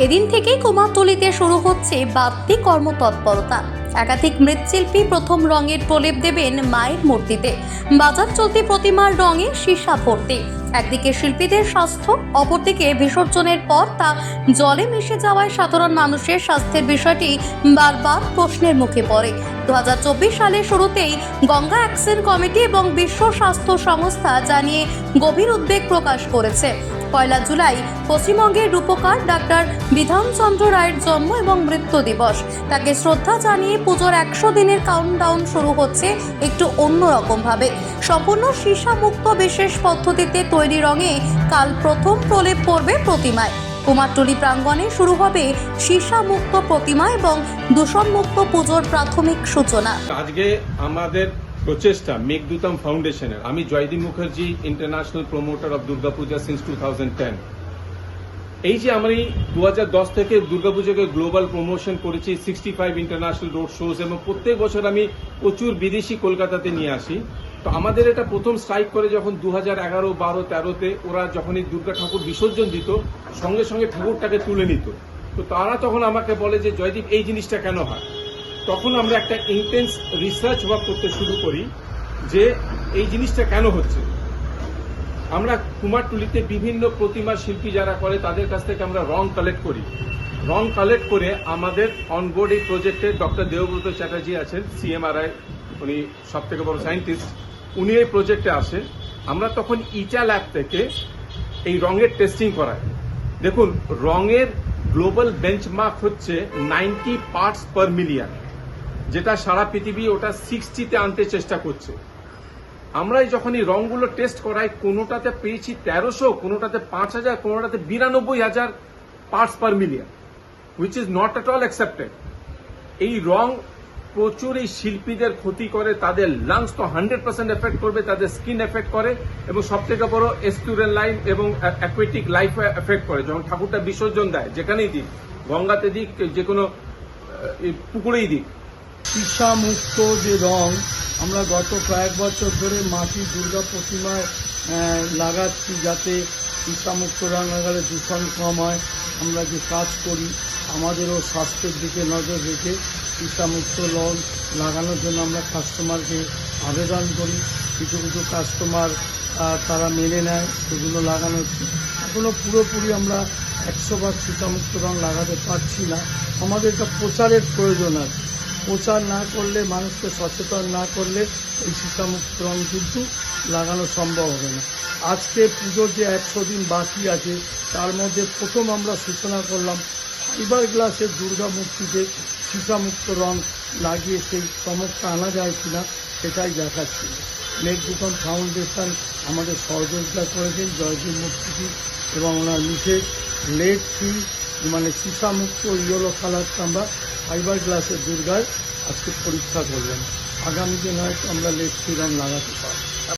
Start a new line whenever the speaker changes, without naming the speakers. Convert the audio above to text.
এদিন থেকেই কুমারটুলিতে শুরু হচ্ছে বাড়তি কর্মতৎপরতা। একাধিক মৃৎশিল্পী প্রথম রঙের প্রলেপ দেবেন মায়ের মূর্তিতে। বাজার চলতি প্রতিমার রঙে সীসা ভর্তি। একদিকে শিল্পীদের স্বাস্থ্য, অপরদিকে বিসর্জনের পর তা জলে মিশে যাওয়ায় সাধারণ মানুষের স্বাস্থ্যের বিষয়টি বারবার প্রশ্নের মুখে পড়ে। 2024 সালের শুরুতেই গঙ্গা অ্যাকশন কমিটি এবং বিশ্ব স্বাস্থ্য সংস্থা জানিয়ে গভীর উদ্বেগ প্রকাশ করেছে। 1 জুলাই পশ্চিমবঙ্গের রূপকার ডাক্তার বিধানচন্দ্র রায়ের জন্ম এবং মৃত্যু দিবস। তাকে শ্রদ্ধা জানিয়ে পুজোর 100 দিনের কাউন্টডাউন শুরু হচ্ছে একটু অন্যরকমভাবে। সম্পূর্ণ সীসামুক্ত বিশেষ পদ্ধতিতে তৈরি রঙে কাল প্রথম প্রলেপ পড়বে প্রতিমায়। কুমারটুলি প্রাঙ্গণে শুরু হবে সীসামুক্ত প্রতিমা এবং দূষণমুক্ত পুজোর প্রাথমিক সূচনা।
আজকে আমাদের প্রচেষ্টা মেঘদূতম ফাউন্ডেশনের, আমি Joydeep Mukherjee, international promoter of Durga Puja since 2010। এই যে আমি 2010 থেকে দুর্গাপূজাকে গ্লোবাল প্রমোশন করেছি, 65 ইন্টারন্যাশনাল রোড শোজ, এবং প্রত্যেক বছর আমি প্রচুর বিদেশি কলকাতাতে নিয়ে আসি। তো আমাদের এটা প্রথম স্ট্রাইক করে যখন 2011, 12, 13-তে ওরা যখনই দুর্গা ঠাকুর বিসর্জন দিত, সঙ্গে সঙ্গে ঠাকুরটাকে তুলে নিত। তো তারা তখন আমাকে বলে যে জয়দীপ, এই জিনিসটা কেন হয়? তখন আমরা একটা ইন্টেন্স রিসার্চ ওয়ার্ক করতে শুরু করি যে এই জিনিসটা কেন হচ্ছে। আমরা কুমারটুলিতে বিভিন্ন প্রতিমা শিল্পী যারা করে তাদের কাছ থেকে আমরা রং কালেক্ট করি। রং কালেক্ট করে আমাদের অনবোর্ড এই প্রজেক্টে ডক্টর দেবব্রত চ্যাটার্জি আছেন, CMRI, উনি সব থেকে বড় সায়েন্টিস্ট, উনি এই প্রজেক্টে আসে। আমরা তখন ইটা ল্যাব থেকে এই রঙের টেস্টিং করাই। দেখুন, রঙের গ্লোবাল বেঞ্চমার্ক হচ্ছে 90 পার্টস পার মিলিয়ন, যেটা সারা পৃথিবী ওটা 60-তে আনতে চেষ্টা করছে। আমরা যখন এই রঙগুলো টেস্ট করাই, কোনোটাতে পেয়েছি 1300, কোনোটাতে 5000, কোনোটাতে 92,000 parts per million, which is not at all accepted. এই রং প্রচুর এই শিল্পীদের ক্ষতি করে, তাদের লাংস তো 100% এফেক্ট করবে, তাদের স্কিন এফেক্ট করে, এবং সব থেকে বড় এস্টুরেন লাইন এবং অ্যাকুয়েটিক লাইফ এফেক্ট করে। যখন ঠাকুরটা বিসর্জন দেয়, যেখানেই দিক, গঙ্গাতে দিক, যে কোনো পুকুরেই দিক।
সীসামুক্ত যে রং আমরা গত কয়েক বছর ধরে মাটির দুর্গা প্রতিমায় লাগাচ্ছি, যাতে সীসামুক্ত রং লাগালে দূষণ কম হয়। আমরা যে কাজ করি, আমাদেরও স্বাস্থ্যের দিকে নজর রেখে সীসামুক্ত রং লাগানোর জন্য আমরা কাস্টমারকে আবেদন করি। কিছু কিছু কাস্টমার তারা মেনে নেয়, সেগুলো লাগানো হচ্ছে। এখনও পুরোপুরি আমরা 100% সীসামুক্ত রং লাগাতে পারছি না। আমাদের একটা প্রচারের প্রয়োজন আছে। প্রচার না করলে, মানুষকে সচেতন না করলে এই সীসামুক্ত রং কিন্তু লাগানো সম্ভব হবে না। আজকে পুজোর যে 100 দিন বাকি আছে, তার মধ্যে প্রথম আমরা সূচনা করলাম ফাইবার গ্লাসের দুর্গা মূর্তিতে সীসামুক্ত রং লাগিয়ে সেই চমকটা আনা যায় কিনা সেটাই দেখাচ্ছিল। মেঘদূতম ফাউন্ডেশন আমাদের সহযোগিতা করেছেন, জয়দীপ মুখার্জি এবং ওনার মিসেস লেড ফ্রি, মানে সীসামুক্ত ইয়েলো কালারটা আমরা ফাইবার গ্লাসের দুর্গায় আজকে পরীক্ষা করলাম। আগামী দিন হয়তো আমরা লেড ফ্রি রং লাগাতে পারব।